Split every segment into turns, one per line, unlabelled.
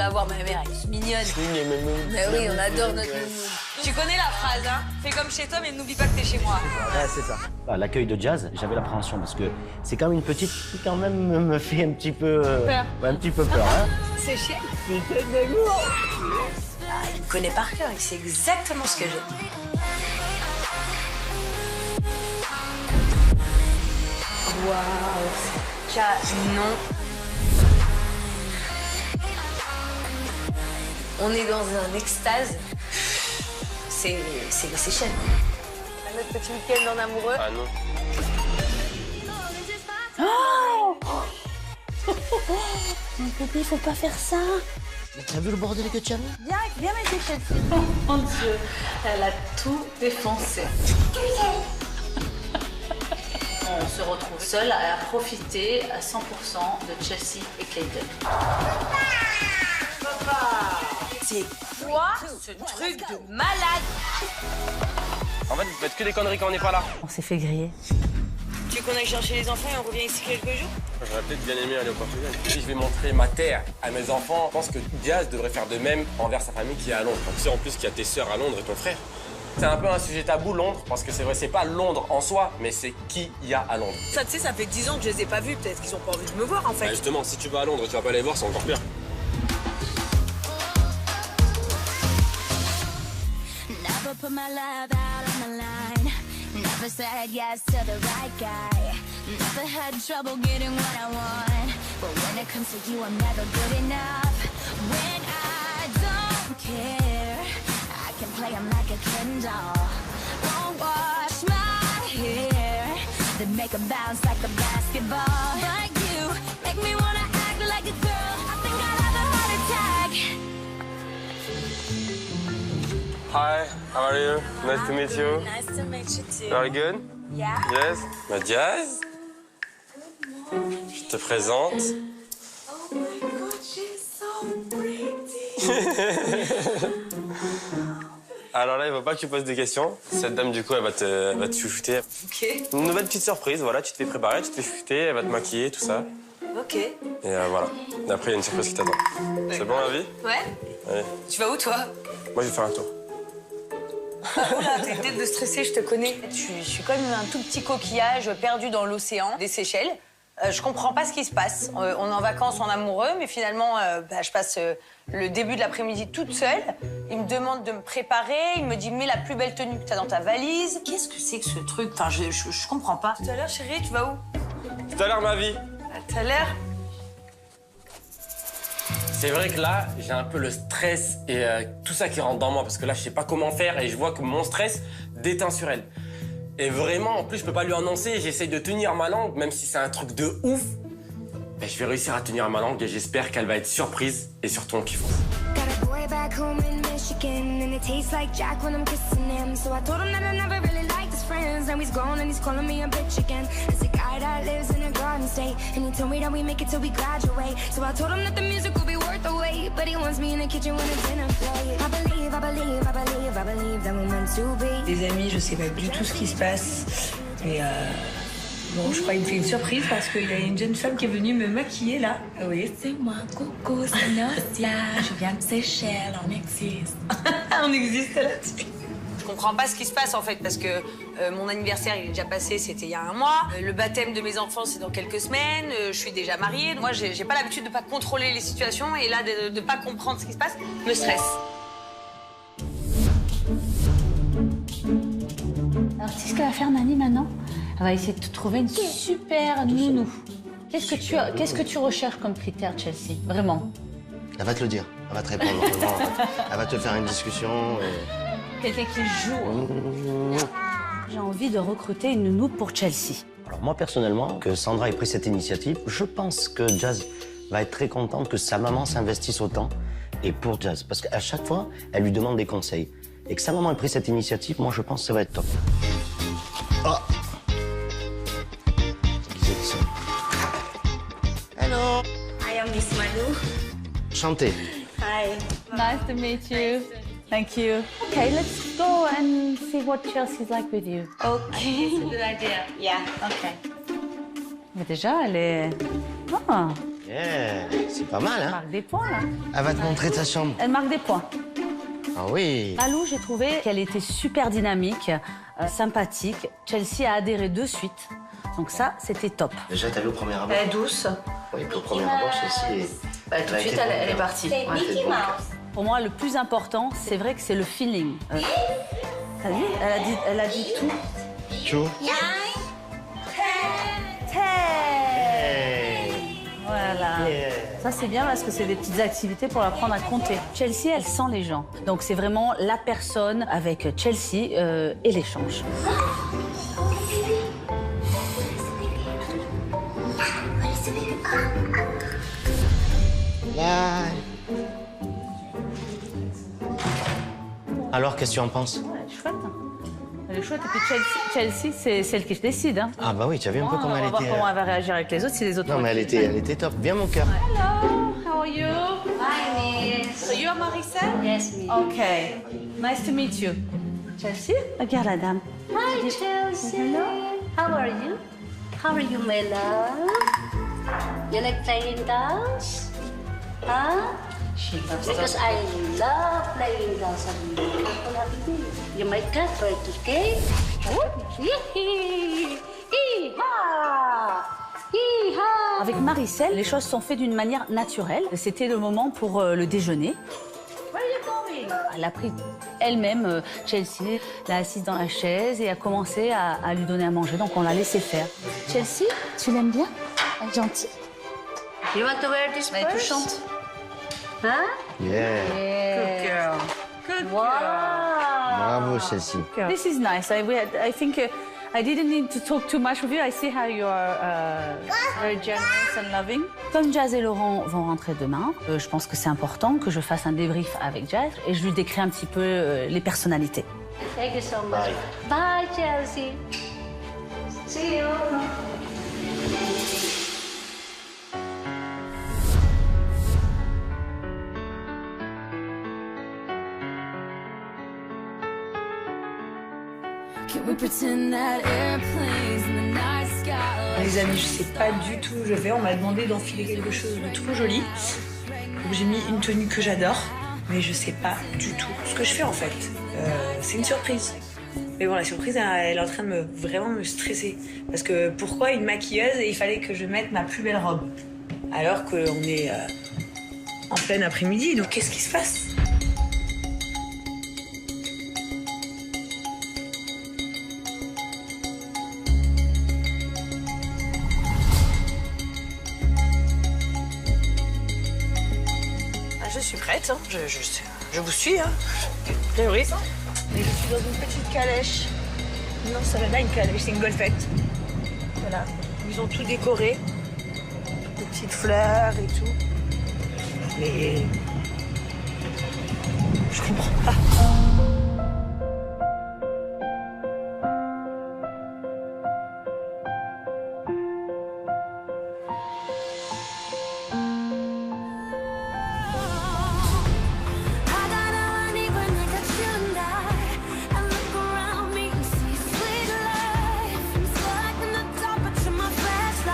la voir, ma mère, elle est mignonne. Mais oui, on adore notre nounou.
Tu connais la phrase, hein? Fais comme chez toi, mais n'oublie pas que t'es chez moi.
Ouais, c'est ça.
L'accueil de Jazz, j'avais l'appréhension parce que c'est quand même une petite qui quand même me fait un petit peu...
Peur.
Ouais, un petit peu peur, hein.
C'est chiant. Il me connaît par cœur, il sait exactement ce que j'ai. Waouh, c'est canon. On est dans un extase. C'est les Seychelles. Notre petit week-end en amoureux.
Ah non.
Mon bébé, faut pas faire ça.
T'as vu le bordel que tu as mis?
Viens mettre les Chelsea. Oh mon Dieu, elle a tout défoncé. On se retrouve seul à profiter à 100% de Chelsea et Clayton. Papa, c'est quoi ce truc de malade?
En fait, vous faites que des conneries quand on n'est pas là.
On s'est fait griller.
Tu veux qu'on aille chercher les enfants et on revient ici quelques jours?
J'aurais peut-être bien aimé aller au Portugal. Si je vais montrer ma terre à mes enfants, je pense que Diaz devrait faire de même envers sa famille qui est à Londres. Tu sais en plus qu'il y a tes sœurs à Londres et ton frère. C'est un peu un sujet tabou, Londres, parce que c'est vrai, c'est pas Londres en soi, mais c'est qui il y a à Londres.
Ça, tu sais, ça fait 10 ans que je les ai pas vus. Peut-être qu'ils ont pas envie de me voir, en fait.
Bah justement, si tu vas à Londres et tu vas pas les voir, c'est encore pire.
Never put my love out on the line. Never said yes to the right guy. Never had trouble getting what I want. But when it comes to you, I'm never good enough. When I don't care, I can play him like a Ken doll. Won't wash my hair, then make him bounce like a basketball. Like you, make me wanna act like a girl. I think I'll have a heart attack.
Hi, how are you? Nice to meet you.
Nice to meet you too.
Very good?
Yeah.
Yes. Bah, Diaz, je te présente.
Oh my God, she's so pretty.
Alors là, il faut pas que tu poses des questions. Cette dame, du coup, elle va te chouchouter.
Ok.
Une nouvelle petite surprise, voilà, tu te fais préparer, tu te fais chouchouter, elle va te maquiller, tout ça.
Ok.
Et voilà. Et après, il y a une surprise qui t'attend. C'est bon, la vie?
Ouais.
Allez.
Tu vas où, toi?
Moi, je vais faire un tour.
Oula, t'as une tête de stressée, je te connais. Je suis comme un tout petit coquillage perdu dans l'océan des Seychelles. Je comprends pas ce qui se passe. On est en vacances en amoureux, mais finalement, je passe le début de l'après-midi toute seule. Il me demande de me préparer, il me dit « mets la plus belle tenue que t'as dans ta valise ». Qu'est-ce que c'est que ce truc? Enfin, je comprends pas. Tout à l'heure, chérie, tu vas où?
Tout à l'heure, ma vie.
Tout à l'heure.
C'est vrai que là, j'ai un peu le stress et tout ça qui rentre dans moi parce que là, je sais pas comment faire et je vois que mon stress déteint sur elle. Et vraiment, en plus, je peux pas lui annoncer, j'essaye de tenir ma langue, même si c'est un truc de ouf. Ben, je vais réussir à tenir ma langue et j'espère qu'elle va être surprise et surtout en kiffant.
Got a boy back home in Michigan, and it tastes like Jack when I'm kissing him. So I told him that I never really liked his friends. Now he's gone and he's calling me a bitch again. It's a guy that lives in a garden state, and he told me that we make it till we graduate. So I told him that the music will be worth the wait, but he wants me in the kitchen when it's dinner plate. I believe that we're meant to be.
Les amis, je sais pas du tout ce qui se passe. Mais bon, je crois qu'il me fait une surprise parce qu'il y a une jeune femme qui est venue me maquiller là. Oui.
C'est moi, coucou, c'est Nastia. Je viens de Seychelles, on existe.
On existe là-dessus. Je comprends pas ce qui se passe en fait parce que mon anniversaire il est déjà passé, c'était il y a un mois. Le baptême de mes enfants c'est dans quelques semaines. Je suis déjà mariée. Moi j'ai pas l'habitude de pas contrôler les situations et là de pas comprendre ce qui se passe me stresse.
Alors, tu sais ce qu'elle va faire, Nani, maintenant? Elle va essayer de te trouver une super nounou. Qu'est-ce que tu recherches comme critère, Chelsea? Vraiment?
Elle va te le dire, elle va te répondre. Vraiment, elle va te faire une discussion.
Quelqu'un qui joue. J'ai envie de recruter une nounou pour Chelsea.
Alors moi, personnellement, que Sandra ait pris cette initiative, je pense que Jazz va être très contente que sa maman s'investisse autant. Et pour Jazz, parce qu'à chaque fois, elle lui demande des conseils. Et que sa maman ait pris cette initiative, moi, je pense que ça va être top. Oh! Qui c'est ça? Hello!
I am Miss Manu.
Chantez.
Hi.
Nice to meet you. Thank you. Okay, let's go and see what Chelsea's like with you.
Okay.
It's a good idea.
Yeah.
Okay. Mais déjà, elle est... Ah,
C'est pas mal,
Elle
hein?
marque des points, là.
Elle va te montrer ta chambre.
Elle marque des points.
Ah oui.
Malou, j'ai trouvé qu'elle était super dynamique, sympathique. Chelsea a adhéré de suite. Donc ça, c'était top.
Déjà, t'as vu au premier abord?
Elle est douce.
Oui, au premier abord, Chelsea est...
Tout de suite, elle est partie. Ouais. Pour moi, le plus important, c'est vrai que c'est le feeling. T'as vu? Elle a dit tout.
Chou.
Voilà. Ça, c'est bien parce que c'est des petites activités pour apprendre à compter. Chelsea, elle sent les gens. Donc, c'est vraiment la personne avec Chelsea et l'échange.
Alors, qu'est-ce que tu en penses?
Elle est chouette. Elle est chouette. Et puis Chelsea, c'est celle qui décide. Hein.
Ah bah oui, tu as vu un peu comment elle
On va voir
était...
comment elle va réagir avec les autres si les autres...
Non, mais elle était top. Viens, mon cœur.
Hello, how are you?
Hi, Miss.
So you are Maricel?
Yes, Miss.
Okay, nice to meet you. Chelsea? Regarde la dame.
Hi, Chelsea.
Hello.
How are you? How are you, my love? You like playing dolls? Huh? Because I love playing dolls. You're my cat, right? Okay?
Avec Maricel, les choses sont faites d'une manière naturelle. C'était le moment pour le déjeuner. Elle a pris elle-même, Chelsea, l'a assise dans la chaise et a commencé à lui donner à manger. Donc on l'a laissé faire. Chelsea, tu l'aimes bien? Elle est gentille.
You want to wear this
Elle est
first?
touchante.
Huh?
Yeah.
Good girl. Good
Wow.
Bravo, Chelsea.
This is nice. I think I didn't need to talk too much with you. I see how you are very generous and loving. Comme Jazz et Laurent vont rentrer demain, je pense que c'est important que je fasse un débrief avec Jazz et je lui décris un petit peu les personnalités.
Thank you so much. Bye, Chelsea. See you.
Les amis, je sais pas du tout où je vais. On m'a demandé d'enfiler quelque chose de trop joli. Donc j'ai mis une tenue que j'adore, mais je sais pas du tout ce que je fais en fait. C'est une surprise. Mais bon, la surprise, elle est en train de vraiment me stresser. Parce que pourquoi une maquilleuse et il fallait que je mette ma plus belle robe? Alors qu'on est en plein après-midi, donc qu'est-ce qui se passe? Je suis prête, hein. Je vous suis, hein. Terroriste. Mais je suis dans une petite calèche. Non, ça va pas une calèche, c'est une golfette. Voilà. Ils ont tout décoré. Des petites fleurs et tout. Mais je comprends pas.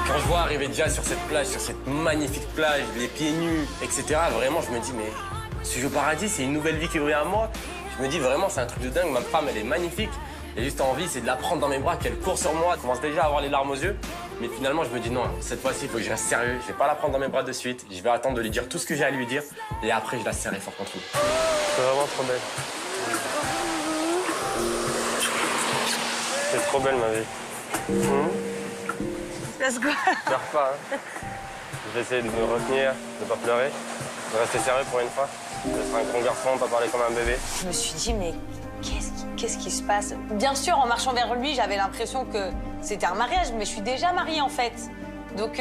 Quand je vois arriver Jazz sur cette plage, sur cette magnifique plage, les pieds nus, etc., vraiment, je me dis, mais suis-je au paradis? C'est une nouvelle vie qui brille à moi. Je me dis, vraiment, c'est un truc de dingue. Ma femme, elle est magnifique. J'ai juste envie, c'est de la prendre dans mes bras, qu'elle court sur moi. Elle commence déjà à avoir les larmes aux yeux. Mais finalement, je me dis, non, cette fois-ci, il faut que je reste sérieux. Je vais pas la prendre dans mes bras de suite. Je vais attendre de lui dire tout ce que j'ai à lui dire. Et après, je la serrai fort contre lui.
C'est vraiment trop belle. C'est trop belle, ma vie.
Let's go.
Pleure pas, hein. Je vais essayer de me retenir, de pas pleurer, de rester sérieux pour une fois. D'être un grand garçon, pas parler comme un bébé.
Je me suis dit, mais qu'est-ce qui se passe? Bien sûr, en marchant vers lui, j'avais l'impression que c'était un mariage, mais je suis déjà mariée, en fait. Donc,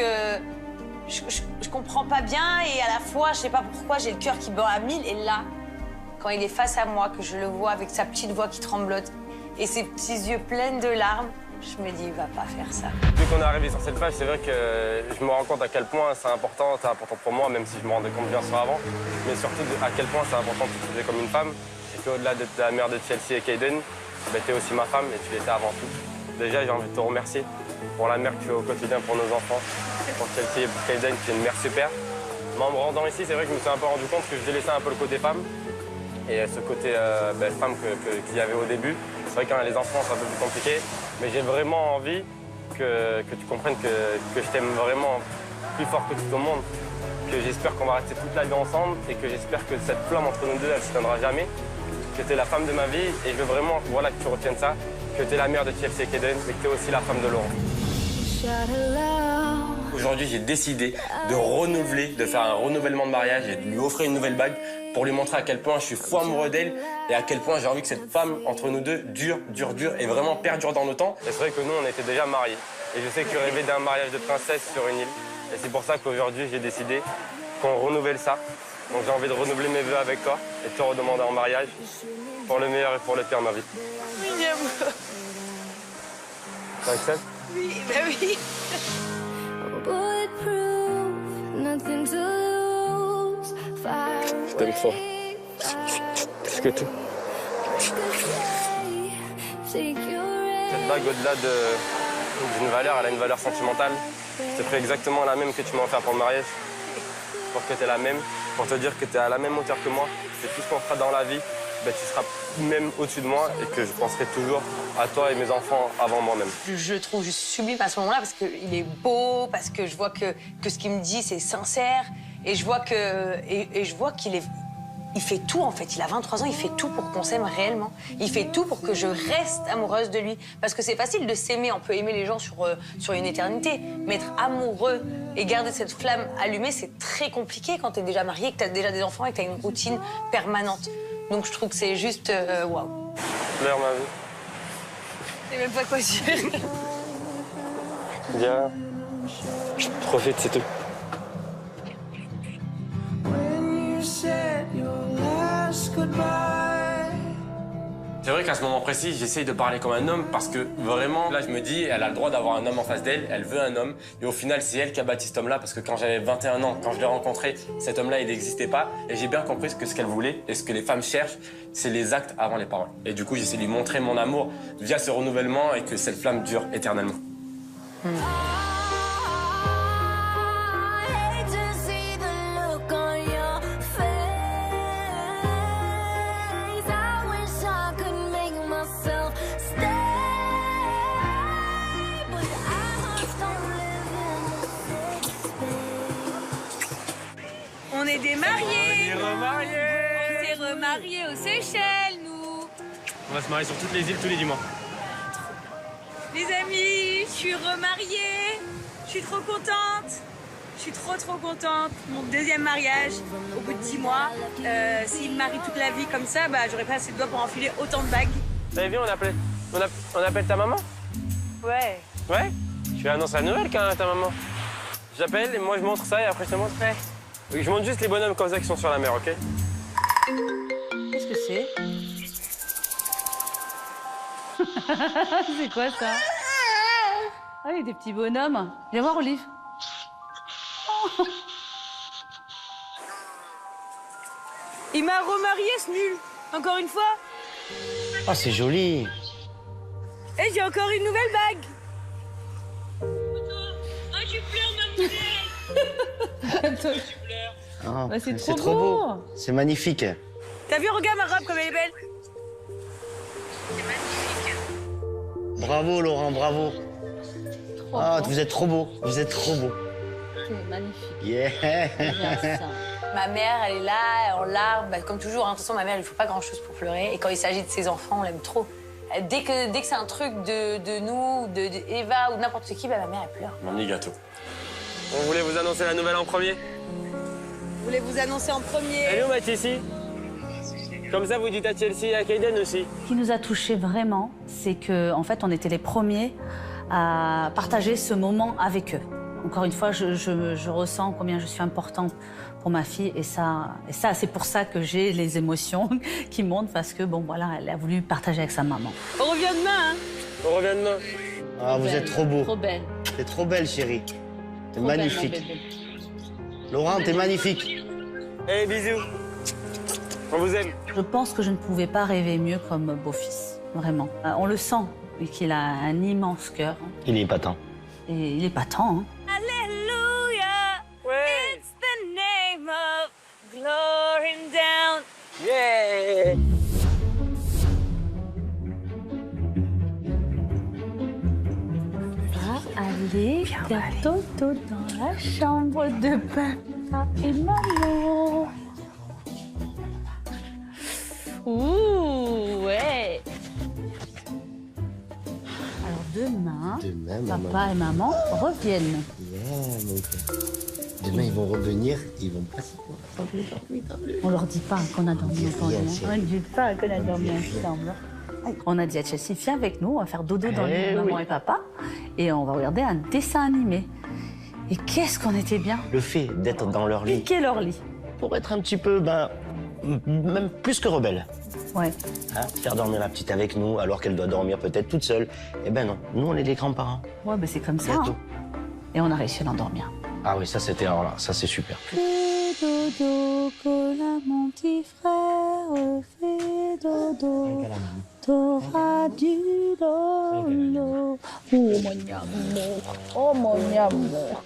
je comprends pas bien et à la fois, je sais pas pourquoi, j'ai le cœur qui bat à 1000. Et là, quand il est face à moi, que je le vois avec sa petite voix qui tremblote et ses petits yeux pleins de larmes, je me dis, il va pas faire ça.
Depuis qu'on est arrivé sur cette plage, c'est vrai que je me rends compte à quel point c'est important pour moi, même si je me rendais compte bien sûr avant, mais surtout à quel point c'est important que tu faisais comme une femme, et qu'au-delà de la mère de Chelsea et Kaden, tu es aussi ma femme et tu l'étais avant tout. Déjà, j'ai envie de te remercier pour la mère que tu fais au quotidien pour nos enfants, pour Chelsea et pour Kaiden, qui est une mère super. Mais en me rendant ici, c'est vrai que je me suis un peu rendu compte que je délaissais un peu le côté femme. Et ce côté femme qu'il y avait au début. C'est vrai que quand les enfants, c'est un peu plus compliqué. Mais j'ai vraiment envie que tu comprennes que je t'aime vraiment plus fort que tout au monde. Que j'espère qu'on va rester toute la vie ensemble et que j'espère que cette flamme entre nous deux, elle ne s'éteindra jamais. Que tu es la femme de ma vie et je veux vraiment que tu retiennes ça. Que tu es la mère de Chelsea et Kaiden, mais que tu es aussi la femme de Laurent.
Aujourd'hui, j'ai décidé de renouveler, de faire un renouvellement de mariage et de lui offrir une nouvelle bague pour lui montrer à quel point je suis fou amoureux d'elle et à quel point j'ai envie que cette femme entre nous deux dure et vraiment perdure dans le temps.
Et c'est vrai que nous, on était déjà mariés. Et je sais que tu rêvais d'un mariage de princesse sur une île. Et c'est pour ça qu'aujourd'hui, j'ai décidé qu'on renouvelle ça. Donc j'ai envie de renouveler mes vœux avec toi et de te redemander en mariage pour le meilleur et pour le pire de ma vie. Tu acceptes?
Oui, bah oui.
Je t'aime fort. Plus que tout. Cette bague, au-delà d'une valeur, elle a une valeur sentimentale. Je te ferai exactement la même que tu m'as offert pour le mariage. Pour que tu aies la même, pour te dire que tu es à la même hauteur que moi. Et tout ce qu'on fera dans la vie, tu seras même au-dessus de moi et que je penserai toujours à toi et mes enfants avant moi-même.
Je le trouve juste sublime à ce moment-là parce qu'il est beau, parce que je vois que ce qu'il me dit, c'est sincère. Et je vois qu'il il fait tout, en fait. Il a 23 ans, il fait tout pour qu'on s'aime réellement. Il fait tout pour que je reste amoureuse de lui. Parce que c'est facile de s'aimer, on peut aimer les gens sur une éternité. Mais être amoureux et garder cette flamme allumée, c'est très compliqué quand t'es déjà marié, que t'as déjà des enfants et que t'as une routine permanente. Donc je trouve que c'est juste waouh.
Pleure ma vie.
Je sais même pas quoi dire.
Dis rien. Profite, c'est tout.
C'est vrai qu'à ce moment précis, j'essaye de parler comme un homme parce que vraiment, là, je me dis, elle a le droit d'avoir un homme en face d'elle, elle veut un homme. Et au final, c'est elle qui a bâti cet homme-là parce que quand j'avais 21 ans, quand je l'ai rencontré, cet homme-là, il n'existait pas. Et j'ai bien compris ce qu'elle voulait et ce que les femmes cherchent, c'est les actes avant les paroles. Et du coup, j'essaie de lui montrer mon amour via ce renouvellement et que cette flamme dure éternellement.
On est des mariés.
On est remariés.
On s'est remariés aux Seychelles, nous.
On va se marier sur toutes les îles tous les dimanches.
Les amis, je suis remariée. Je suis trop contente. Je suis trop contente. Mon deuxième mariage, au bout de 10 mois. S'il me marie toute la vie comme ça, j'aurais pas assez de doigts pour enfiler autant de bagues.
T'avais vu, on appelle ta maman?
Ouais.
Ouais? Tu lui annonces la nouvelle quand même, ta maman. J'appelle et moi je montre ça et après je te montre.
Ouais.
Je montre juste les bonhommes comme ça qui sont sur la mer, ok?
Qu'est-ce que c'est? C'est quoi ça? Ah, il y a des petits bonhommes. Viens voir, Olive.
Il m'a remarié, ce nul. Encore une fois.
Oh, c'est joli.
Et j'ai encore une nouvelle bague.
Oh, tu pleures, ma poupée.
Ah,
Bah, c'est trop beau.
C'est magnifique.
T'as vu, regarde ma robe comme elle est belle.
Bravo, Laurent, bravo.
Trop
Ah,
beau.
vous êtes trop beau. Vous êtes trop beau.
C'est magnifique.
Yeah.
Regarde ça.
Ma mère, elle est là, en larmes, comme toujours. Hein. De toute façon, ma mère, il ne faut pas grand-chose pour pleurer. Et quand il s'agit de ses enfants, on l'aime trop. Dès que c'est un truc de nous, de Eva ou n'importe qui, ma mère, elle pleure.
Mani gâteau.
On voulait vous annoncer la nouvelle en premier.
Je voulais vous annoncer en premier.
Et nous, Mathis, comme ça, vous dites à Chelsea et à Kaiden aussi.
Ce qui nous a touchés vraiment, c'est qu'en fait, on était les premiers à partager ce moment avec eux. Encore une fois, je ressens combien je suis importante pour ma fille. Et ça c'est pour ça que j'ai les émotions qui montent, parce que, bon, voilà, elle a voulu partager avec sa maman.
On revient demain, hein.
On revient demain.
Ah, vous êtes trop beau.
Trop belle.
T'es trop belle, chérie. T'es
Trop belle,
magnifique.
ma bébé.
Laurent, t'es magnifique.
Allez, bisous. On vous aime.
Je pense que je ne pouvais pas rêver mieux comme beau-fils, vraiment. On le sent, qu'il a un immense cœur.
Il est épatant.
Et il est épatant, hein.
Alléluia.
faire dodo dans la chambre de papa et maman. Ouh, ouais. Alors demain, papa et maman reviennent.
Demain, ils vont revenir, ils vont pas...
On leur dit pas qu'on a dormi ensemble. On ne dit pas qu'on a dormi ensemble. On a dit à Chelsea, viens avec nous, on va faire dodo dans le lit de maman et papa. Et on va regarder un dessin animé. Et qu'est-ce qu'on était bien.
Le fait d'être dans leur lit...
Piquer leur lit.
Pour être un petit peu, même plus que rebelle.
Ouais.
Hein, faire dormir la petite avec nous, alors qu'elle doit dormir peut-être toute seule. Eh ben non, nous, on est des grands-parents.
Ouais, ben c'est comme ça. Hein. Et on a réussi à l'endormir.
Ah oui, ça, c'était... Alors là, ça, c'est super.
Fais dodo, cola, mon petit frère, fais dodo. T'auras du lolo. Oh, mon amour. Oh, mon amour.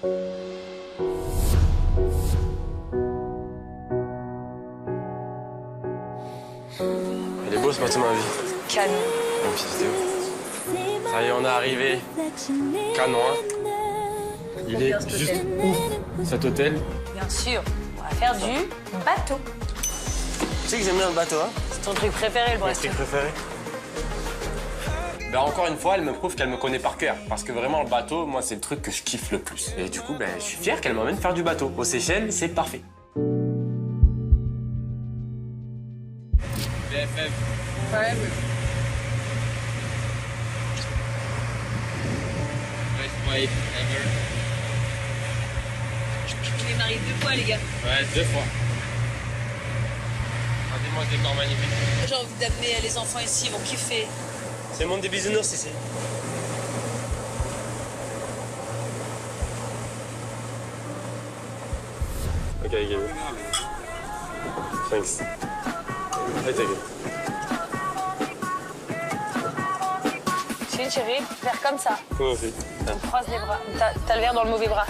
Il est beau ce matin, ma vie.
Canon.
Mon fils de... Ça y est, on est arrivé. Canon, hein. Il est juste ouf, cet hôtel.
Bien sûr, on va faire du bateau.
Tu sais que j'aime bien le bateau, hein?
C'est ton truc préféré, le
Mon
Brest.
truc préféré. Ben encore une fois, elle me prouve qu'elle me connaît par cœur. Parce que vraiment, le bateau, moi, c'est le truc que je kiffe le plus. Et du coup, ben, je suis fier qu'elle m'emmène faire du bateau. Aux Seychelles, c'est parfait. BFF.
Ouais, Il est marié 2 fois, les gars.
Ouais, 2 fois. Regardez-moi ce décor magnifique.
J'ai envie d'amener les enfants ici, ils vont kiffer.
C'est le monde des bisounours ici.
Ok, Gaby. Thanks. Allez, ta gueule.
Tu sais, chérie, faire comme ça.
Moi aussi.
On croise les bras. T'as le verre dans le mauvais bras.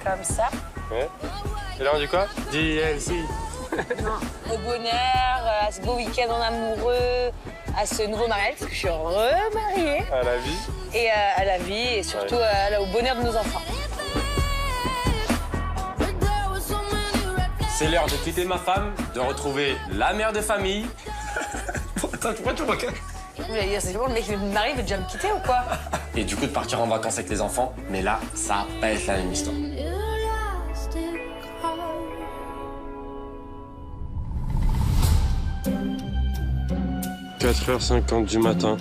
Comme ça.
Ouais. Et là, on dit quoi? DLC.
Au bonheur, à ce beau week-end en amoureux, à ce nouveau mariage, parce que je suis remariée.
À la vie.
Et à la vie, et surtout au bonheur de nos enfants.
C'est l'heure de quitter ma femme, de retrouver la mère de famille. Attends, pourquoi tu me regardes?
J'allais dire, c'est bon, le mec qui me marie veut déjà me quitter ou quoi?
Et du coup, de partir en vacances avec les enfants. Mais là, ça va pas être la même histoire.
4h50 du matin.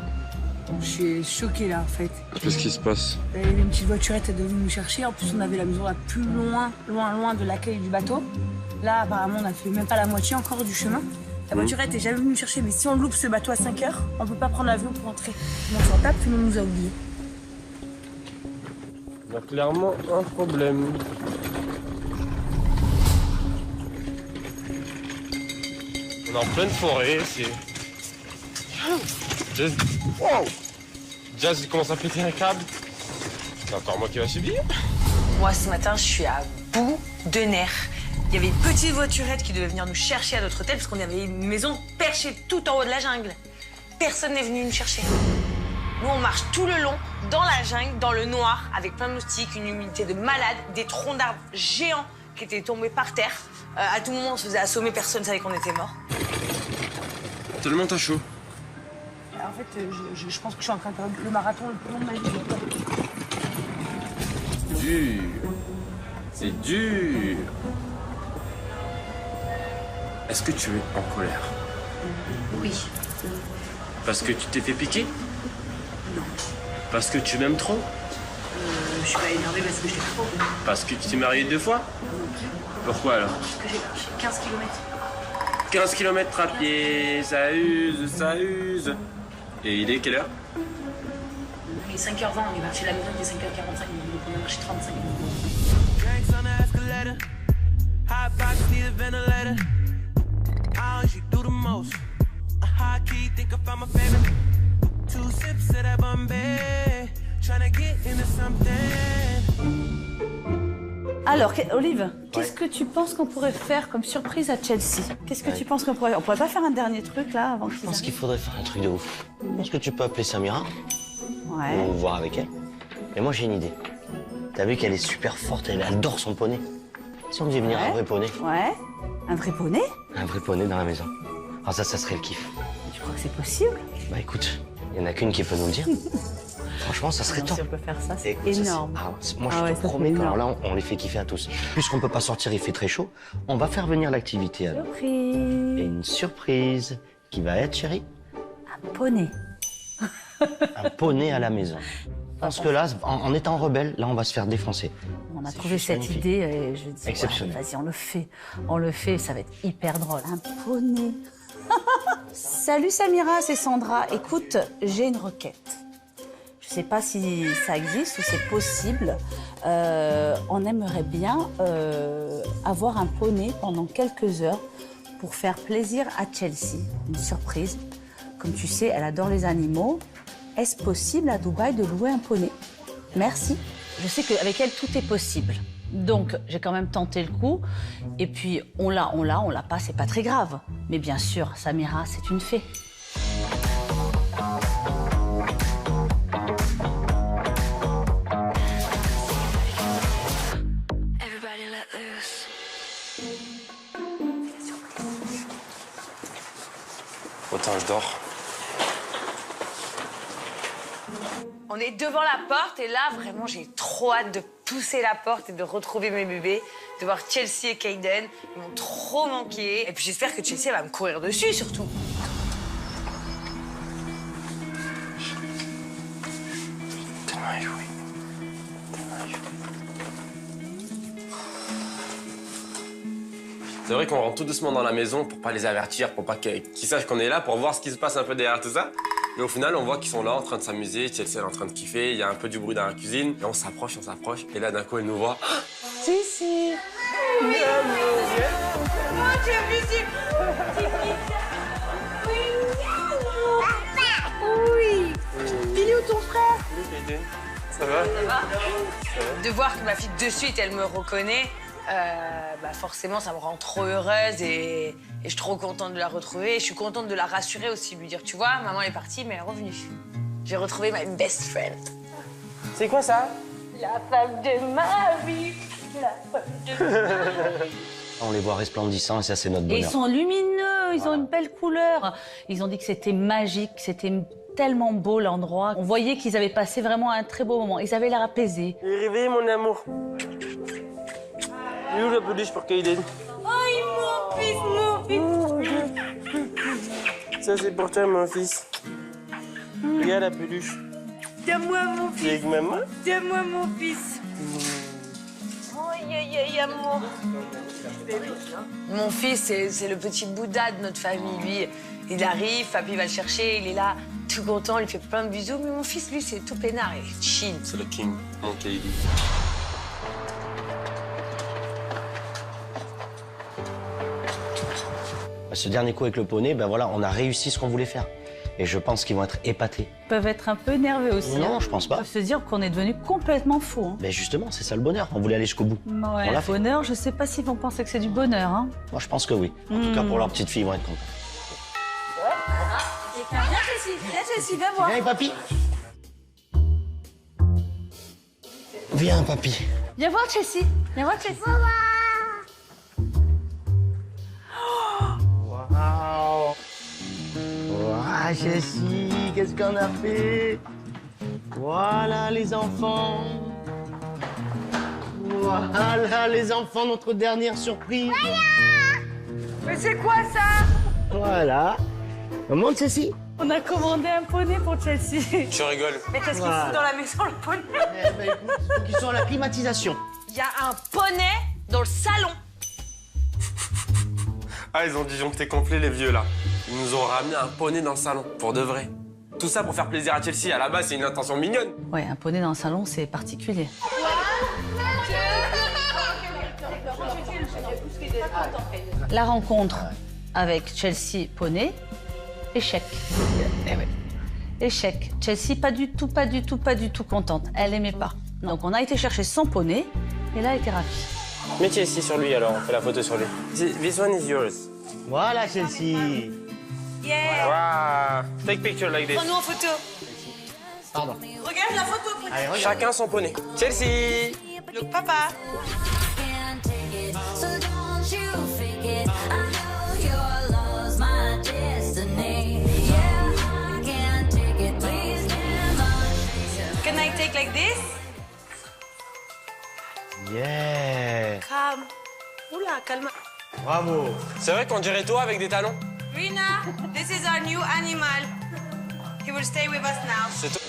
Je suis choquée là en fait.
Qu'est-ce qui se passe?
Une petite voiturette est venue nous chercher. En plus, on avait la maison la plus loin de l'accueil du bateau. Là, apparemment, on a fait même pas la moitié encore du chemin. La voiturette est jamais venue nous chercher, mais si on loupe ce bateau à 5 heures, on peut pas prendre l'avion pour rentrer. Donc on tape, tout le monde nous a oubliés.
Il y a clairement un problème. On est en pleine forêt, c'est... Jazz... Wow! Jazz il commence à péter un câble. C'est encore moi qui va subir.
Moi, ce matin, je suis à bout de nerfs. Il y avait une petite voiturette qui devait venir nous chercher à notre hôtel parce qu'on avait une maison perchée tout en haut de la jungle. Personne n'est venu nous chercher. Nous, on marche tout le long, dans la jungle, dans le noir, avec plein de moustiques, une humidité de malade, des troncs d'arbres géants qui étaient tombés par terre. À tout moment, on se faisait assommer, personne ne savait qu'on était morts.
Tellement t'as chaud.
En fait, je pense que je suis en train de faire le marathon le plus long de ma vie.
Dur. C'est dur. Est-ce que tu es en colère?
Oui.
Parce que tu t'es fait piquer?
Non.
Parce que tu m'aimes trop?
Je suis pas énervée parce que je t'ai trop.
Parce que tu t'es marié 2 fois? Pourquoi alors?
Parce que j'ai 15 km.
15 km à pied, ça use, ça use. Et il est quelle heure?
Il est 5h20, on est parti de la maison, il est 5h45, donc on a marché 35 minutes.
Drinks on the escalator, hot box need a ventilator. I usually do the most. A high key, think I found my favorite. 2 sips of that Bombay, tryna get into something.
Alors, Olive, qu'est-ce que tu penses qu'on pourrait faire comme surprise à Chelsea? Qu'est-ce que tu penses qu'on pourrait faire? On pourrait pas faire un dernier truc là avant qu'ils
Je pense qu'il faudrait faire un truc de ouf. Est-ce que tu peux appeler Samira?
Ouais.
Ou voir avec elle? Et moi, j'ai une idée. T'as vu qu'elle est super forte, elle adore son poney. Si on faisait venir un vrai poney.
Ouais. Un vrai poney?
Un vrai poney dans la maison. Ah, ça serait le kiff.
Tu crois que c'est possible?
Bah écoute, il y en a qu'une qui peut nous le dire. Franchement, ça serait top.
Si on peut faire ça, c'est
Écoute, ça,
énorme.
moi, je te promets que alors là, on les fait kiffer à tous. Puisqu'on peut pas sortir, il fait très chaud, on va faire venir l'activité à nous.
Surprise.
Et une surprise qui va être, chérie,
Un poney.
un poney à la maison. Parce que là, en étant rebelle, là, on va se faire défoncer.
On a
C'est
trouvé
juste
cette
magnifique.
idée et je dis,
Exceptionnel.
ouais, vas-y, on le fait. On le fait, ça va être hyper drôle. Un poney. Salut Samira, c'est Sandra. Écoute, j'ai une requête. Je sais pas si ça existe ou c'est possible. On aimerait bien avoir un poney pendant quelques heures pour faire plaisir à Chelsea. Une surprise. Comme tu sais, elle adore les animaux. Est-ce possible à Dubaï de louer un poney? Merci. Je sais qu'avec elle, tout est possible. Donc, j'ai quand même tenté le coup. Et puis, on l'a, on l'a pas, c'est pas très grave. Mais bien sûr, Samira, c'est une fée.
Autant je dors.
On est devant la porte et là, vraiment, j'ai trop hâte de pousser la porte et de retrouver mes bébés, de voir Chelsea et Kayden. Ils m'ont trop manqué. Et puis j'espère que Chelsea va me courir dessus, surtout.
Tellement échoué. C'est vrai qu'on rentre tout doucement dans la maison pour pas les avertir, pour pas qu'ils sachent qu'on est là, pour voir ce qui se passe un peu derrière tout ça. Et au final, on voit qu'ils sont là en train de s'amuser, Chelsea elle est en train de kiffer, il y a un peu du bruit dans la cuisine. Et on s'approche, et là d'un coup elle nous voit.
Chelsea. Oui. Oh, tu as vu si... Oui. Il est où ton frère?
Ça va?
De voir que ma fille de suite, elle me reconnaît, bah forcément, ça me rend trop heureuse et je suis trop contente de la retrouver. Et je suis contente de la rassurer aussi, lui dire, tu vois, maman est partie, mais elle est revenue. J'ai retrouvé ma best friend.
C'est quoi ça?
La femme de ma vie, la femme de ma vie.
On les voit resplendissants et ça, c'est notre
Et
bonheur.
ils sont lumineux, ils ont une belle couleur. Ils ont dit que c'était magique, c'était tellement beau l'endroit. On voyait qu'ils avaient passé vraiment un très beau moment. Ils avaient l'air apaisés.
Il est réveillé, mon amour. Il est où la peluche pour Kayden?
Oh, mon fils.
Ça, c'est pour toi, mon fils. Regarde la peluche.
Donne-moi mon
Tu es avec maman?
Donne-moi mon fils. Aïe, amour. Mon fils, c'est le petit Bouddha de notre famille. Lui, il arrive, papy va le chercher, il est là, tout content, il lui fait plein de bisous. Mais mon fils, lui, c'est tout peinard, il est chill.
C'est le king, mon Kayden.
Ce dernier coup avec le poney, ben voilà, on a réussi ce qu'on voulait faire. Et je pense qu'ils vont être épatés.
Ils peuvent être un peu nerveux aussi.
Non, je pense
Ils
pas.
peuvent se dire qu'on est devenu complètement fous. Hein.
Mais justement, c'est ça le bonheur. On voulait aller jusqu'au bout.
Ouais,
On l'a fait.
bonheur, je sais pas s'ils vont penser que c'est du bonheur. Hein.
Moi, je pense que oui. En tout cas, pour leur petite fille, ils vont être contents.
Viens, Jessie, viens voir.
Viens, papy. Viens, papy.
Viens voir Chelsea. Viens voir Chelsea.
Waouh. Waouh, Jessie, qu'est-ce qu'on a fait? Voilà, les enfants. Voilà, les enfants, notre dernière surprise.
Mais c'est quoi ça?
Voilà. Monte, Jessie.
On a commandé un poney pour Chelsea.
Je rigole.
Mais qu'est-ce qu'il fout dans la maison, le poney?
Eh ben, écoute, faut qu'ils soient à la climatisation.
Il y a un poney dans le salon.
Ah, ils ont disjoncté complet, les vieux, là. Ils nous ont ramené un poney dans le salon, pour de vrai. Tout ça pour faire plaisir à Chelsea. À la base, c'est une intention mignonne.
Ouais, un poney dans le salon, c'est particulier. La rencontre avec Chelsea poney, échec.
Eh ouais.
Échec. Chelsea, pas du tout contente. Elle aimait pas. Donc on a été chercher son poney et là, elle était ravie.
Mets Chelsea sur lui, alors. On fait la photo sur lui. This one is yours.
Voilà, Chelsea.
Yeah.
Wow. Take picture like this.
Prends-nous en photo.
Pardon.
Regarde la photo.
Allez, regarde.
Chacun son poney. Chelsea.
Look papa.
Can't take it, so don't you fake it. I know your love's my destiny. Yeah, I can't take it, please demonstrate.
Can I take like this?
Yeah.
Calme. Oula, calme.
Bravo.
C'est vrai qu'on dirait toi avec des talons?
Rina, this is our new animal. He will stay with us now.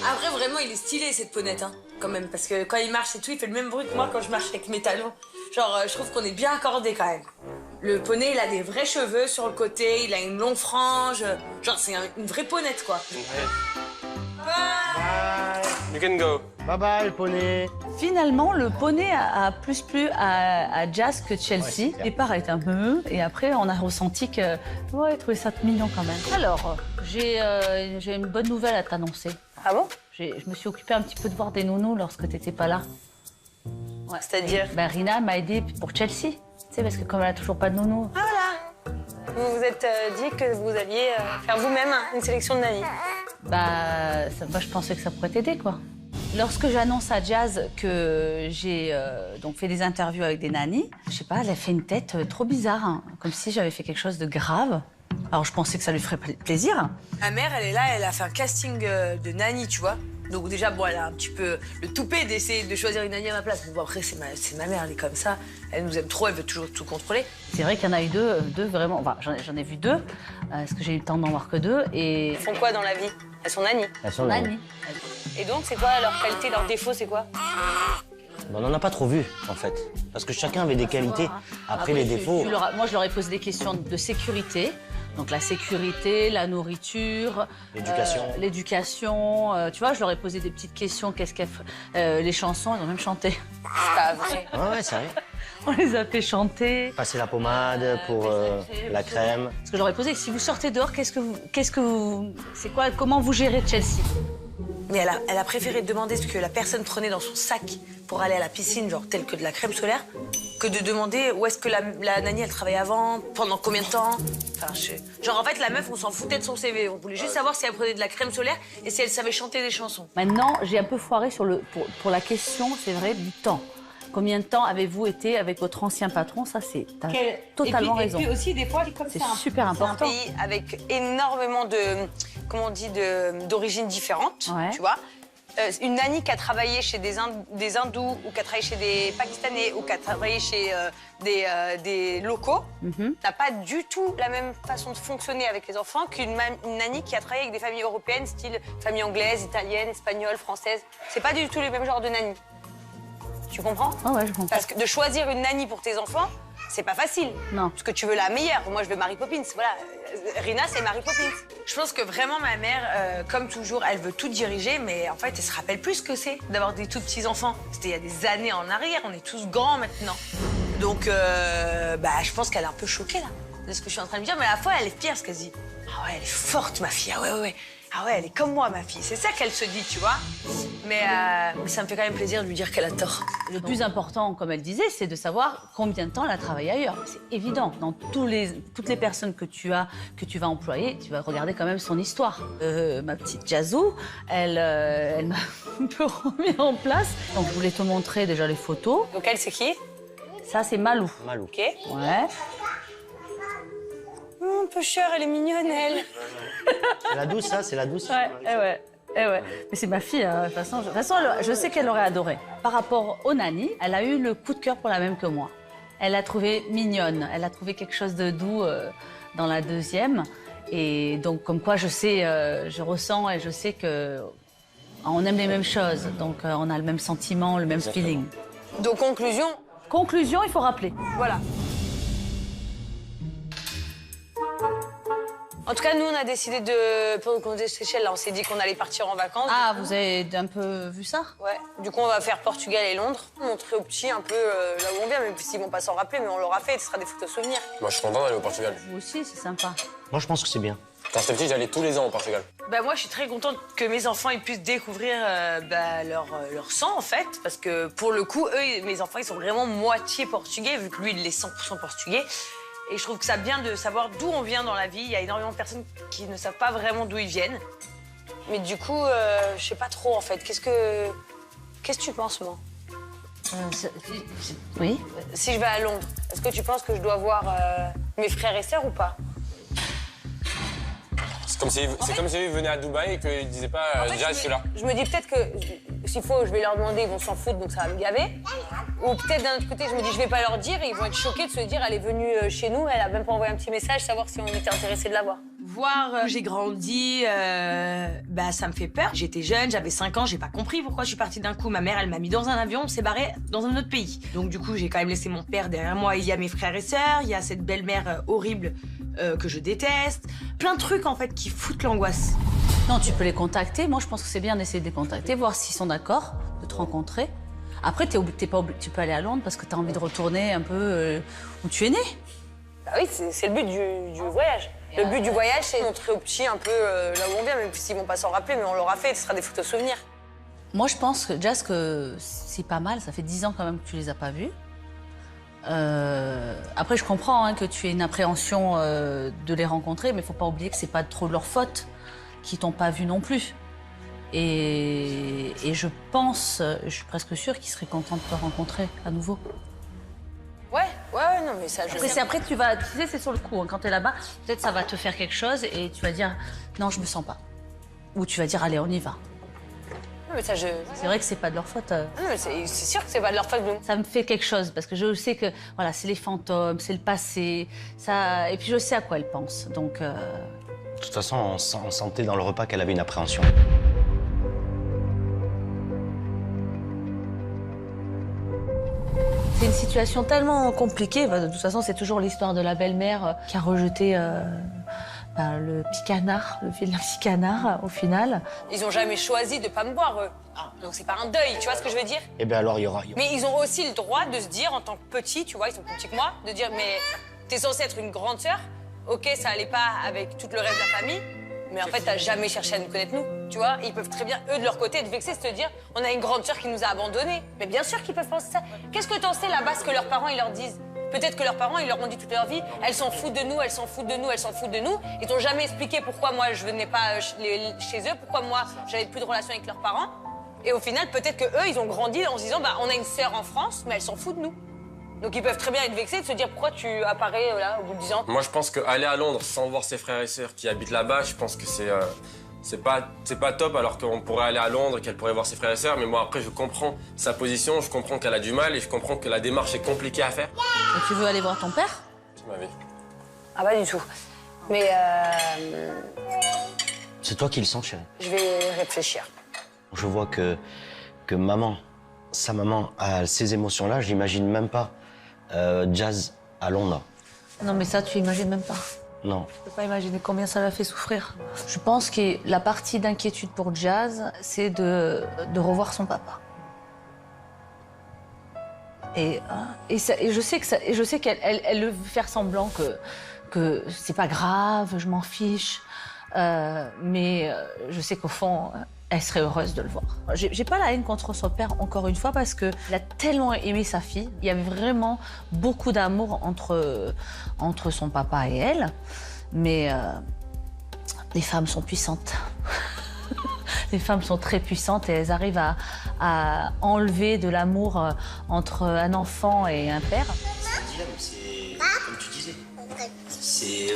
Après, vraiment, il est stylé, cette ponette, hein, quand même. Parce que quand il marche et tout, il fait le même bruit que moi quand je marche avec mes talons. Genre, je trouve qu'on est bien accordés, quand même. Le poney, il a des vrais cheveux sur le côté, il a une longue frange. Genre, c'est une vraie ponette, quoi.
Bye. You can go.
Bye bye, poney.
Finalement, le poney a plus plu à Jazz que Chelsea. Au départ, elle était un peu... Et après, on a ressenti que... Ouais, elle trouvait ça mignon quand même. Alors, j'ai une bonne nouvelle à t'annoncer.
Ah bon?
Je me suis occupée un petit peu de voir des nounous lorsque t'étais pas là.
Ouais, c'est-à-dire?
Ben, Rina m'a aidée pour Chelsea. Tu sais, parce que comme elle a toujours pas de nounou.
Ah voilà. Vous vous êtes dit que vous alliez faire vous-même une sélection de nannies.
Bah, je pensais que ça pourrait t'aider, quoi. Lorsque j'annonce à Jazz que j'ai donc fait des interviews avec des nannies, je sais pas, elle a fait une tête trop bizarre, hein, comme si j'avais fait quelque chose de grave. Alors je pensais que ça lui ferait plaisir.
Ma mère, elle est là, elle a fait un casting de nanny, tu vois. Donc déjà, bon, elle a un petit peu le toupet d'essayer de choisir une nanny à ma place. Bon, après, c'est ma mère, elle est comme ça. Elle nous aime trop, elle veut toujours tout contrôler.
C'est vrai qu'il y en a eu deux vraiment. Enfin, j'en ai vu deux, parce que j'ai eu le temps d'en voir que deux. Et...
Elles font quoi dans la vie? Elles sont nannies.
Elles sont
nannies.
Et donc, c'est quoi leur qualité, leur défaut, c'est quoi?
On n'en a pas trop vu, en fait. Parce que chacun avait des qualités. Après les défauts...
Moi, je leur ai posé des questions de sécurité. Donc la sécurité, la nourriture, l'éducation. Tu vois, je leur ai posé des petites questions. Les chansons, elles ont même chanté.
C'est pas vrai.
Ouais, sérieux.
On les a fait chanter.
Passer la pommade pour la crème.
Ce que je leur ai posé, si vous sortez dehors, comment vous gérez Chelsea?
Mais elle a préféré demander ce que la personne prenait dans son sac pour aller à la piscine, genre tel que de la crème solaire, que de demander où est-ce que la nanny elle travaillait avant, pendant combien de temps. Enfin, genre en fait la meuf on s'en foutait de son CV, on voulait juste savoir si elle prenait de la crème solaire et si elle savait chanter des chansons.
Maintenant j'ai un peu foiré pour la question, c'est vrai, du temps. Combien de temps avez-vous été avec votre ancien patron? Ça, t'as totalement raison.
Et puis aussi, des fois, comme
c'est super important.
C'est un pays avec énormément de, comment on dit, d'origines différentes,
ouais.
Tu vois. Une nanny qui a travaillé chez des hindous ou qui a travaillé chez des pakistanais ou qui a travaillé chez des locaux n'a pas du tout la même façon de fonctionner avec les enfants qu'une nanny qui a travaillé avec des familles européennes, style famille anglaise, italienne, espagnole, française. C'est pas du tout les mêmes genres de nanny. Tu comprends?
Oh ouais, je comprends.
Parce que de choisir une nanny pour tes enfants, c'est pas facile.
Non.
Parce que tu veux la meilleure. Moi, je veux Mary Poppins. Voilà. Rina, c'est Mary Poppins. Je pense que vraiment, ma mère, comme toujours, elle veut tout diriger, mais en fait, elle se rappelle plus ce que c'est d'avoir des tout petits enfants. C'était il y a des années en arrière. On est tous grands maintenant. Donc, je pense qu'elle est un peu choquée, là, de ce que je suis en train de me dire. Mais à la fois, elle est fière, ce qu'elle dit. Ah ouais, elle est forte, ma fille. Ah ouais. Ah ouais, elle est comme moi, ma fille. C'est ça qu'elle se dit, tu vois. Mais ça me fait quand même plaisir de lui dire qu'elle a tort.
Le plus important, comme elle disait, c'est de savoir combien de temps elle a travaillé ailleurs. C'est évident. Dans toutes les personnes que tu vas employer, tu vas regarder quand même son histoire. Ma petite Jazzou, elle m'a un peu remis en place. Donc, je voulais te montrer déjà les photos.
Donc, elle, c'est qui?
Ça, c'est Malou.
Malou.
OK.
Ouais.
Un peu chère, elle est mignonne, elle.
C'est la douce, ça? C'est la douce?
Ouais. Mais c'est ma fille, hein. De toute façon, je sais qu'elle aurait adoré. Par rapport aux nannies, elle a eu le coup de cœur pour la même que moi. Elle l'a trouvée mignonne. Elle a trouvé quelque chose de doux dans la deuxième. Et donc, comme quoi, je ressens et je sais qu'on aime les mêmes choses. Donc, on a le même sentiment, le même feeling.
Donc, conclusion?
Conclusion, il faut rappeler.
Voilà. En tout cas, nous, on a décidé pendant qu'on était chez Seychelles, là, on s'est dit qu'on allait partir en vacances.
Ah, vous avez un peu vu ça?
Ouais. Du coup, on va faire Portugal et Londres. Montrer aux petits un peu là où on vient, même s'ils vont pas s'en rappeler, mais on l'aura fait, ce sera des photos souvenirs.
Moi, je suis content d'aller au Portugal.
Vous aussi, c'est sympa.
Moi, je pense que c'est bien.
Quand j'étais petit, j'allais tous les ans au Portugal.
Moi, je suis très contente que mes enfants ils puissent découvrir leur sang, en fait. Parce que, pour le coup, mes enfants, ils sont vraiment moitié portugais, vu que lui, il est 100% portugais. Et je trouve que ça bien de savoir d'où on vient dans la vie. Il y a énormément de personnes qui ne savent pas vraiment d'où ils viennent. Mais du coup, je sais pas trop, en fait. Qu'est-ce que tu penses, moi?
Oui.
Si je vais à Londres, est-ce que tu penses que je dois voir mes frères et sœurs ou pas?
C'est comme s'ils venaient à Dubaï et qu'ils disaient pas
En fait,
Jazz, je suis là.
Je me dis peut-être que s'il faut, je vais leur demander, ils vont s'en foutre, donc ça va me gaver. Ou peut-être d'un autre côté, je me dis, je vais pas leur dire et ils vont être choqués de se dire, elle est venue chez nous, elle a même pas envoyé un petit message, savoir si on était intéressé de la voir.
Voir où j'ai grandi, ça me fait peur. J'étais jeune, j'avais 5 ans, j'ai pas compris pourquoi je suis partie d'un coup. Ma mère, elle m'a mis dans un avion, on s'est barré dans un autre pays. Donc du coup, j'ai quand même laissé mon père derrière moi. Il y a mes frères et sœurs, il y a cette belle-mère horrible que je déteste. Plein de trucs en fait qui foutent l'angoisse.
Non, tu peux les contacter. Moi, je pense que c'est bien d'essayer de les contacter, voir s'ils sont d'accord de te rencontrer. Après, tu peux aller à Londres parce que tu as envie de retourner un peu où tu es né.
Bah oui, c'est le but du voyage. Le but du voyage, c'est de montrer aux petits un peu là où on vient, même s'ils vont pas s'en rappeler, mais on l'aura fait, ce sera des photos souvenirs.
Moi, je pense que Jazz, que c'est pas mal. Ça fait 10 ans quand même que tu les as pas vus. Après, je comprends que tu aies une appréhension de les rencontrer, mais il faut pas oublier que c'est pas trop de leur faute qu'ils t'ont pas vu non plus. Et je pense, je suis presque sûre qu'ils seraient contents de te rencontrer à nouveau.
Ouais, non, mais ça, je sais.
Après, tu sais, c'est sur le coup. Quand tu es là-bas, peut-être ça va te faire quelque chose et tu vas dire non, je me sens pas. Ou tu vas dire allez, on y va.
Non, mais ça,
C'est vrai que c'est pas de leur faute.
Non, mais c'est sûr que c'est pas de leur faute.
Ça me fait quelque chose parce que je sais que voilà, c'est les fantômes, c'est le passé, ça. Et puis je sais à quoi elle pense. Donc.
De toute façon, on sentait dans le repas qu'elle avait une appréhension.
C'est une situation tellement compliquée. De toute façon, c'est toujours l'histoire de la belle-mère qui a rejeté le petit canard, le vilain petit canard, au final.
Ils ont jamais choisi de pas me voir, eux. Donc c'est pas un deuil, tu vois ce que je veux dire?
Eh bien alors, il y aura...
Mais ils ont aussi le droit de se dire, en tant que petits, tu vois, ils sont plus petits que moi, de dire, mais t'es censée être une grande sœur. Ok, ça allait pas avec tout le reste de la famille, mais en fait, t'as jamais cherché à nous connaître, nous. Tu vois, ils peuvent très bien, eux, de leur côté, être vexés, se dire, on a une grande sœur qui nous a abandonnés. Mais bien sûr qu'ils peuvent penser ça. Qu'est-ce que t'en sais là-bas, ce que leurs parents, ils leur disent? Peut-être que leurs parents, ils leur ont dit toute leur vie, elles s'en foutent de nous, elles s'en foutent de nous, elles s'en foutent de nous. Ils t'ont jamais expliqué pourquoi moi, je venais pas chez eux, pourquoi moi, j'avais plus de relation avec leurs parents. Et au final, peut-être que eux, ils ont grandi en se disant, on a une sœur en France, mais elle s'en fout de nous. Donc ils peuvent très bien être vexés de se dire pourquoi tu apparais là au bout de 10 ans.
Moi, je pense qu'aller à Londres sans voir ses frères et sœurs qui habitent là-bas, je pense que c'est pas top, alors qu'on pourrait aller à Londres et qu'elle pourrait voir ses frères et sœurs. Mais moi, après, je comprends sa position, je comprends qu'elle a du mal et je comprends que la démarche est compliquée à faire.
Et tu veux aller voir ton père?
C'est ma vie.
Ah, pas du tout. Mais
C'est toi qui le sens, chérie.
je vais réfléchir.
Je vois que maman, sa maman a ces émotions-là, j'imagine même pas Jazz à Londres.
Non, mais ça, tu imagines même pas.
Non.
Je peux pas imaginer combien ça l'a fait souffrir. Je pense que la partie d'inquiétude pour Jazz, c'est de revoir son papa. Et je sais qu'elle veut faire semblant que c'est pas grave, je m'en fiche. Mais je sais qu'au fond, elle serait heureuse de le voir. J'ai pas la haine contre son père, encore une fois, parce qu'il a tellement aimé sa fille. Il y avait vraiment beaucoup d'amour entre son papa et elle. Mais les femmes sont puissantes. Les femmes sont très puissantes et elles arrivent à enlever de l'amour entre un enfant et un père.
C'est un dilemme, c'est comme tu disais. C'est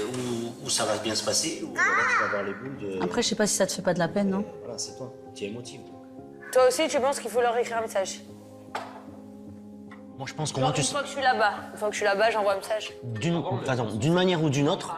où ça va bien se passer, ou alors tu vas avoir les boules de...
Après, je sais pas si ça te fait pas de la peine, non?
Voilà, c'est toi, tu es émotive.
Toi aussi, tu penses qu'il faut leur écrire un message?
Moi, je pense qu'au
Genre,
moins tu...
une fois que je suis là-bas, j'envoie un message.
D'une manière ou d'une autre,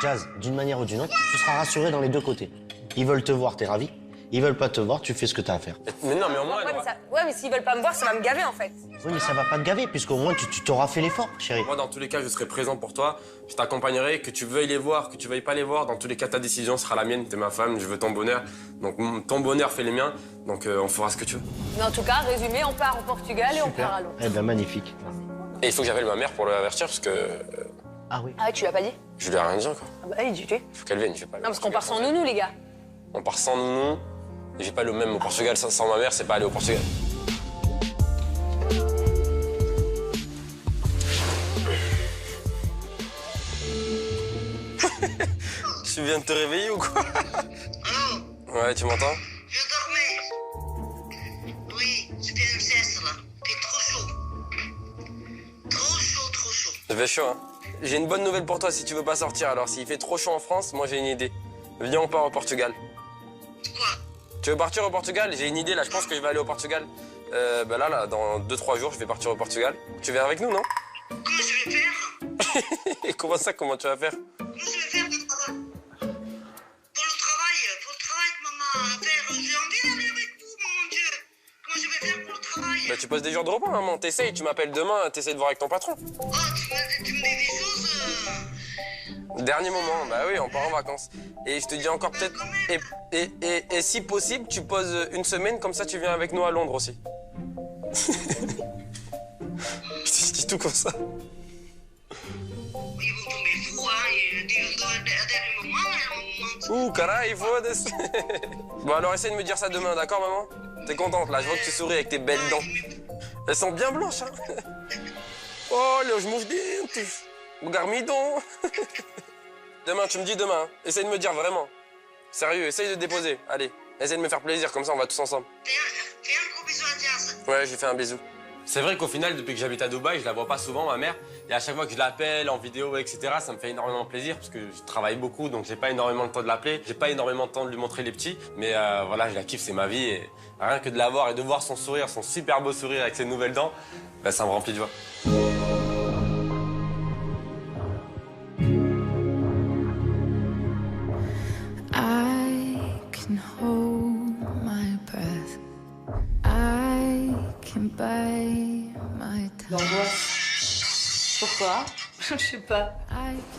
Jazz, d'une manière ou d'une autre, tu seras rassuré dans les deux côtés. Ils veulent te voir, t'es ravi. Ils veulent pas te voir, tu fais ce que t'as à faire.
Mais non, mais au moins...
Ouais, mais s'ils veulent pas me voir, ça va me gaver, en fait.
Oui, mais ça va pas te gaver, puisqu'au moins tu t'auras fait l'effort, chérie.
Moi, dans tous les cas, je serai présent pour toi. Je t'accompagnerai, que tu veuilles les voir, que tu veuilles pas les voir. Dans tous les cas, ta décision sera la mienne. T'es ma femme, je veux ton bonheur. Donc, ton bonheur fait les miens. Donc, on fera ce que tu veux.
Mais en tout cas, résumé, on part au Portugal et on part à Londres.
Eh ben, magnifique.
Et il faut que j'appelle ma mère pour l'avertir, parce que...
Ah oui.
Ah, tu l'as pas dit?
Je lui ai rien dit encore.
Ah bah, dis-tu.
Il faut qu'elle vienne, je vais pas...
Non, parce qu'on part sans nounou, les gars.
On part sans nounou. Et j'ai pas le même au Portugal. Sans ma mère, c'est pas aller au Portugal. Tu viens de te réveiller ou quoi?
Allô?
Ouais, tu m'entends?
Je dormais. Oui, c'était une sieste là.
Ça fait chaud, hein. J'ai une bonne nouvelle pour toi si tu veux pas sortir. Alors, s'il fait trop chaud en France, moi j'ai une idée. Viens, on part au Portugal.
Quoi?
Tu veux partir au Portugal? J'ai une idée, là. Je pense que je vais aller au Portugal. Bah là, dans 2-3 jours, je vais partir au Portugal. Tu viens avec nous, non?
Comment je vais faire?
Et comment ça, comment tu vas faire?
Comment je vais faire pour le travail, que maman a à faire? J'ai envie d'aller avec vous, mon Dieu. Comment je vais faire pour le travail?
Bah, tu poses des jours de repos, maman. T'essayes, tu m'appelles demain, t'essayes de voir avec ton patron.
Oh, tu me dis des choses.
Dernier moment, bah oui, on part en vacances. Et je te dis encore peut-être. Et si possible, tu poses une semaine, comme ça tu viens avec nous à Londres aussi. Je dis tout comme ça.
Ils vont tomber fous, hein. À dernier moment.
Caray, foda-se. Bon, alors essaie de me dire ça demain, d'accord, maman? T'es contente, là, je vois que tu souris avec tes belles dents. Elles sont bien blanches, hein. Oh, os meus dentes. O garmidon. Demain, tu me dis demain. Hein. Essaye de me dire vraiment. Sérieux, essaye de te déposer. Allez, essaye de me faire plaisir, comme ça on va tous ensemble.
Fais un gros bisou à Diaz.
Ouais, j'ai fait un bisou.
C'est vrai qu'au final, depuis que j'habite à Dubaï, je la vois pas souvent, ma mère. Et à chaque fois que je l'appelle en vidéo, etc., ça me fait énormément plaisir parce que je travaille beaucoup, donc j'ai pas énormément de temps de l'appeler. J'ai pas énormément de temps de lui montrer les petits. Mais voilà, je la kiffe, c'est ma vie. Et rien que de la voir et de voir son sourire, son super beau sourire avec ses nouvelles dents, bah, ça me remplit de joie.
L'angoisse. Pourquoi?
Je sais pas.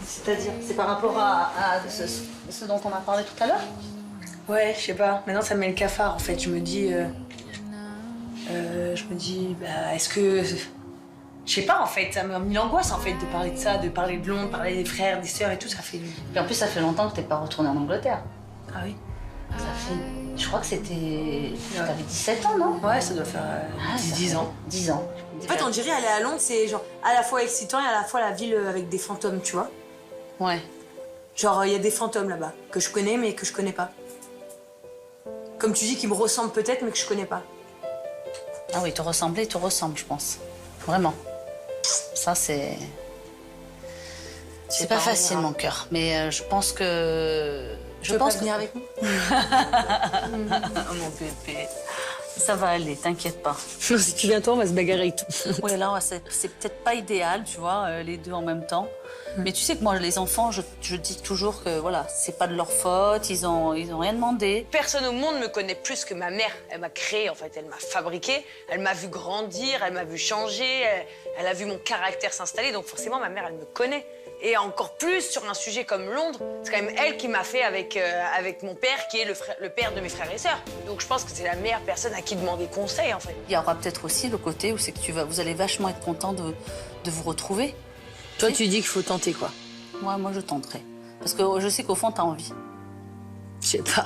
C'est-à-dire, c'est par rapport à ce dont on a parlé tout à l'heure?
Ouais, je sais pas. Maintenant, ça me met le cafard, en fait. Je me dis, bah, est-ce que... Je sais pas, en fait. Ça m'a mis l'angoisse, en fait, de parler de ça, de parler de Londres, de parler des frères, des sœurs et tout. Ça fait...
Et en plus, ça fait longtemps que t'es pas retournée en Angleterre.
Ah oui?
Ça fait... Je crois que c'était... T'avais 17 ans, non?
Ouais, ça doit faire 10 ans.
10 ans.
En fait, on dirait aller à Londres, c'est genre à la fois excitant et à la fois la ville avec des fantômes, tu vois.
Ouais.
Genre, il y a des fantômes là-bas, que je connais mais que je connais pas. Comme tu dis, qui me ressemblent peut-être mais que je connais pas.
Ah oui, te ressembler, te ressemble, je pense. Vraiment. Ça, c'est... C'est pas facile, mon cœur. Mais je pense que...
Je pense venir avec nous.
Oh, mon bébé. Ça va aller, t'inquiète pas.
Si tu viens toi, on va se bagarrer et tout.
Ouais, là, c'est peut-être pas idéal, tu vois, les deux en même temps. Mais tu sais que moi, les enfants, je dis toujours que voilà, c'est pas de leur faute, ils ont rien demandé.
Personne au monde me connaît plus que ma mère. Elle m'a créée, en fait, elle m'a fabriquée. Elle m'a vu grandir, elle m'a vu changer, elle a vu mon caractère s'installer. Donc forcément, ma mère, elle me connaît. Et encore plus sur un sujet comme Londres, c'est quand même elle qui m'a fait avec mon père, qui est le père de mes frères et sœurs. Donc je pense que c'est la meilleure personne à qui demander conseil, en fait.
Il y aura peut-être aussi le côté où c'est que vous allez vachement être content de vous retrouver.
Toi, tu dis qu'il faut tenter, quoi.
Moi, je tenterai. Parce que je sais qu'au fond, t'as envie.
Je sais pas.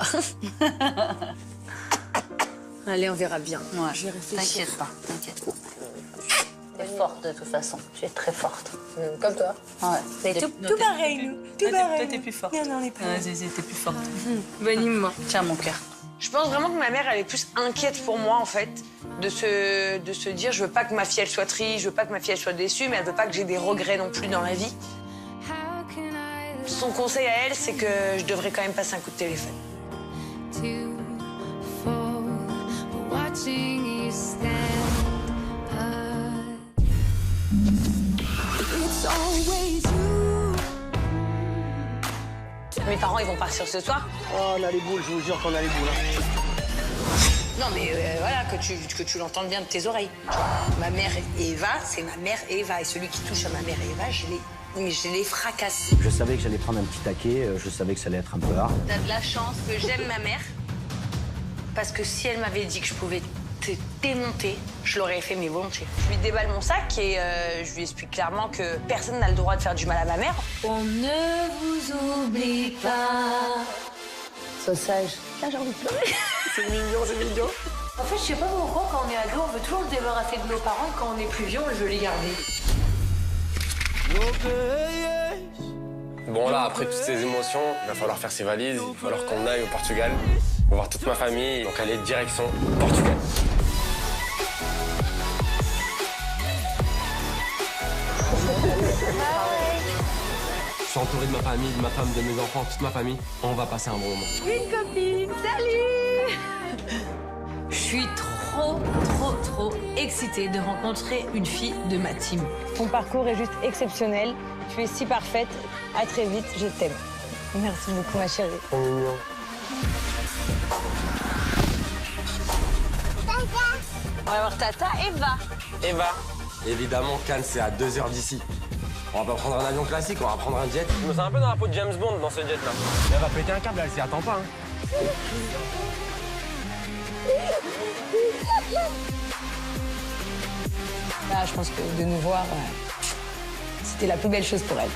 Allez, on verra bien.
Ouais.
Je vais réfléchir.
T'inquiète pas, t'inquiète pas. T'es forte de toute façon, tu es très forte.
Comme toi.
Ouais.
Mais tout pareil, nous. Tout pareil.
Toi, t'es plus forte.
Non, on est pas.
T'es plus forte.
Boniment.
Tiens, mon cœur.
Je pense vraiment que ma mère, elle est plus inquiète pour moi, en fait, de se dire, je veux pas que ma fille, elle soit triste, je veux pas que ma fille, elle soit déçue, mais elle veut pas que j'ai des regrets non plus dans la vie. Son conseil à elle, c'est que je devrais quand même passer un coup de téléphone. Mes parents, ils vont partir ce soir.
Oh, on a les boules, je vous jure qu'on a les boules. Hein.
Non, mais voilà, que tu l'entendes bien de tes oreilles. Tu vois, ma mère Eva, c'est ma mère Eva. Et celui qui touche à ma mère Eva, je l'ai fracassé.
Je savais que j'allais prendre un petit taquet, je savais que ça allait être un peu hard.
T'as de la chance que j'aime ma mère. Parce que si elle m'avait dit que je pouvais te démonter, je l'aurais fait, mais volontiers. Je lui déballe mon sac et je lui explique clairement que personne n'a le droit de faire du mal à ma mère.
On ne vous oublie pas.
Sois sage.
Là, j'ai envie de pleurer.
C'est mignon, c'est mignon.
En fait, je sais pas pourquoi, quand on est ado, on veut toujours se débarrasser de nos parents, et quand on est plus vieux, on veut les garder.
Bon, là, après toutes ces émotions, il va falloir faire ses valises, il va falloir qu'on aille au Portugal. On va voir toute ma famille, donc aller direction Portugal.
Je suis entouré de ma famille, de ma femme, de mes enfants, toute ma famille. On va passer un bon moment.
Une copine, salut! Je suis trop excitée de rencontrer une fille de ma team.
Ton parcours est juste exceptionnel. Tu es si parfaite. À très vite, je t'aime. Merci beaucoup, ma chérie. On va voir Tata Eva.
Eva. Évidemment, Cannes, c'est à 2 heures d'ici. On va pas prendre un avion classique, on va prendre un jet. Je me sens un peu dans la peau de James Bond dans ce jet-là. Elle va péter un câble, elle s'y attend pas. Hein.
Là, je pense que de nous voir, c'était la plus belle chose pour elle.